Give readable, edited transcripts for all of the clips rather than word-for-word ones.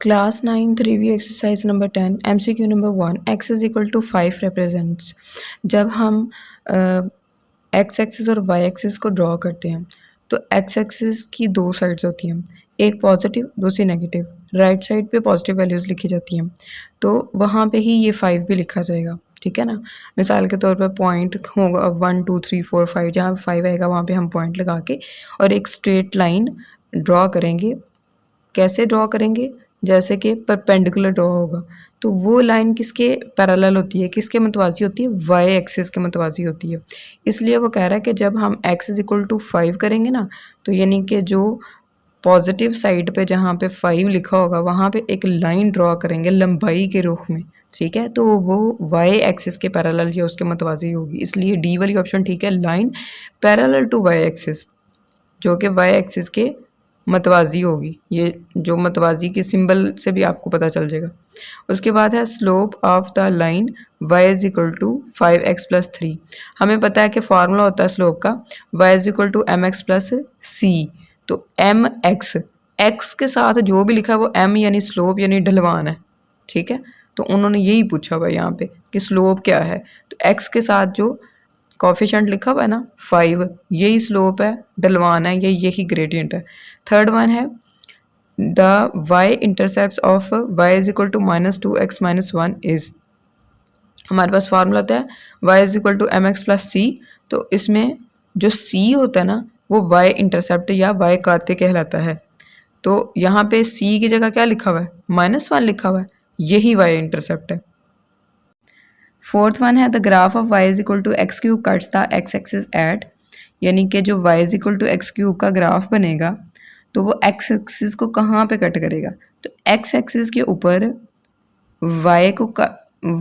Class 9th review exercise number 10 MCQ number 1 x is equal to 5 represents। जब हम x axis और y axis को draw करते हैं तो x एक्सिस की दो साइड्स होती हैं, एक पॉजिटिव दूसरी नेगेटिव। राइट साइड पे पॉजिटिव वैल्यूज़ लिखी जाती हैं तो वहाँ पे ही ये 5 भी लिखा जाएगा, ठीक है ना। मिसाल के तौर पर पॉइंट होगा 1 2 3 4 5, जहाँ 5 आएगा वहाँ पे हम पॉइंट लगा के और एक स्ट्रेट लाइन ड्रॉ करेंगे। कैसे ड्रॉ करेंगे? जैसे कि परपेंडिकुलर ड्रॉ होगा तो वो लाइन किसके पैरेलल होती है, किसके मतवाजी होती है? वाई एक्सिस के मतवाजी होती है। इसलिए वो कह रहा है कि जब हम x इज इक्वल टू 5 करेंगे ना, तो यानी कि जो पॉजिटिव साइड पे जहाँ पे 5 लिखा होगा वहाँ पे एक लाइन ड्रॉ करेंगे लंबाई के रुख में, ठीक है। तो वो वाई एक्सिस के पैरेलल या उसके मतवाजी होगी, इसलिए डी वाली ऑप्शन ठीक है। Line parallel to Y axis जो कि वाई एक्सिस के मतवाजी होगी, ये जो मतवाजी के सिंबल से भी आपको पता चल जाएगा। उसके बाद है slope of the line y is equal to 5x plus 3। हमें पता है कि फॉर्मूला होता है स्लोप का y is equal to mx plus c। तो mx x के साथ जो भी लिखा है वो m यानी स्लोप यानी ढलवान है, ठीक है। तो उन्होंने यही पूछा हुआ यहाँ पे कि स्लोप क्या है, तो x के साथ जो कॉफिशेंट लिखा हुआ है ना 5, यही स्लोप है, ढलवान है, यही ग्रेडियंट है। थर्ड वन है the y intercept of y is equal to -2x - 1 is. हमारे पास फार्मूला होता है y is equal to mx plus c। तो इसमें जो c होता है ना वो y इंटरसेप्ट या y काते कहलाता है। तो यहाँ पे c की जगह क्या लिखा हुआ है? -1 लिखा हुआ है, यही y इंटरसेप्ट है। फोर्थ वन है the graph of y is equal to x cube cuts the x axis at, यानी कि जो y is equal to x cube का ग्राफ बनेगा तो वो x एक्सिस को कहाँ पे कट करेगा? तो x एक्सिस के ऊपर y को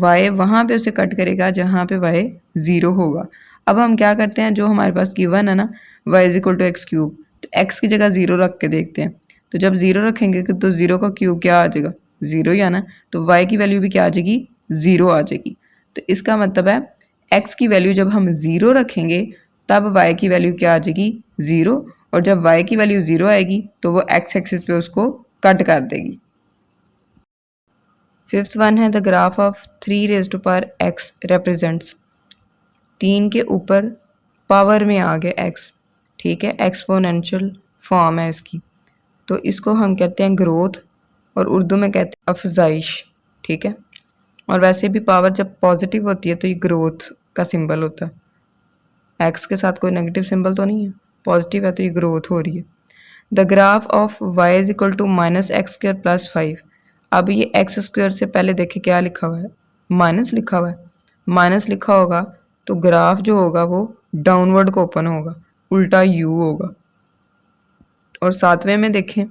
y वहाँ पे उसे कट करेगा जहाँ पे y 0 होगा। अब हम क्या करते हैं, जो हमारे पास गिवन है ना y is equal to x cube, तो x की जगह 0 रख के देखते हैं। तो जब 0 रखेंगे तो 0 का क्यूब क्या आ जाएगा? 0 ही आना, तो y की वैल्यू भी क्या आ जाएगी? 0 आ जाएगी। तो इसका मतलब है x की वैल्यू जब हम 0 रखेंगे तब y की वैल्यू क्या आ जाएगी? 0, और जब y की वैल्यू 0 आएगी तो वो x एक्सिस पे उसको कट कर देगी। फिफ्थ वन है the graph of 3 raise to power x represents, 3 के ऊपर पावर में आ गया x, ठीक है, एक्सपोनेंशियल फॉर्म है इसकी। तो इसको हम कहते हैं ग्रोथ और उर्दू में कहते हैं अफजाइश, ठीक है। और वैसे भी पावर जब पॉजिटिव होती है तो ये ग्रोथ का सिंबल होता है, एक्स के साथ कोई नेगेटिव सिंबल तो नहीं है, पॉजिटिव है तो ये ग्रोथ हो रही है। The graph of y is equal to -x² plus 5। अब ये एक्स स्क्वायर से पहले देखे क्या लिखा हुआ है? माइनस लिखा हुआ है। माइनस लिखा होगा तो ग्राफ जो होगा वो डाउनवर्ड को ओपन होगा, उल्टा u होगा। और सातवें में देखें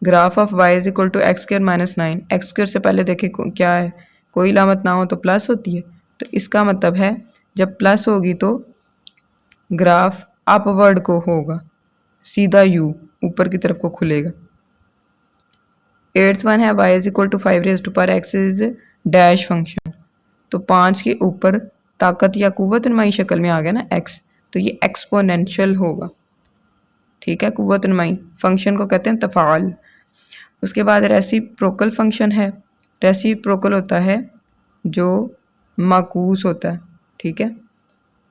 graph of y is equal to x² - 9। X square से पहले देखें क्या है? कोई लामत ना हो तो प्लस होती है, तो इसका मतलब है जब प्लस होगी तो ग्राफ अपवर्ड को होगा, सीधा u ऊपर की तरफ को खुलेगा। एट्थ वन है y is equal to 5 raise to power x is dash function. तो 5 के ऊपर ताकत या कुव्वत नुमाई शक्ल में आ गया ना x, तो ये एक्सपोनेंशियल होगा, ठीक है। कुव्वत नुमाई फंक्शन को कहते हैं तफ़ाल। उसके बाद रेसिप्रोकल फंक्शन है। रेसिप्रोकल होता है जो माकूस होता है, ठीक है।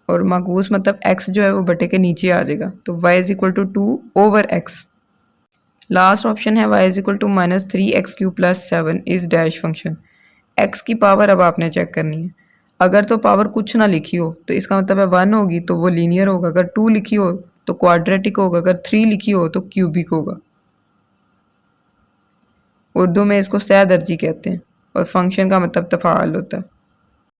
और माकूस मतलब x जो है वो बटे के नीचे आ जाएगा, तो y is equal to 2/x। Last option है y is equal to -3x³ plus 7 is dash function. x की पावर अब आपने चेक करनी है। अगर तो पावर कुछ ना लिखी हो तो इसका मतलब है 1 होगी तो वो लीनियर होगा, अगर 2 लिखी हो तो क्वाड्रेटिक होगा, अगर 3 लिखी हो तो क्यूबिक होगा। उर्दू में इसको सह दर्जी कहते हैं और फंक्शन का मतलब तफ़ाल होता है।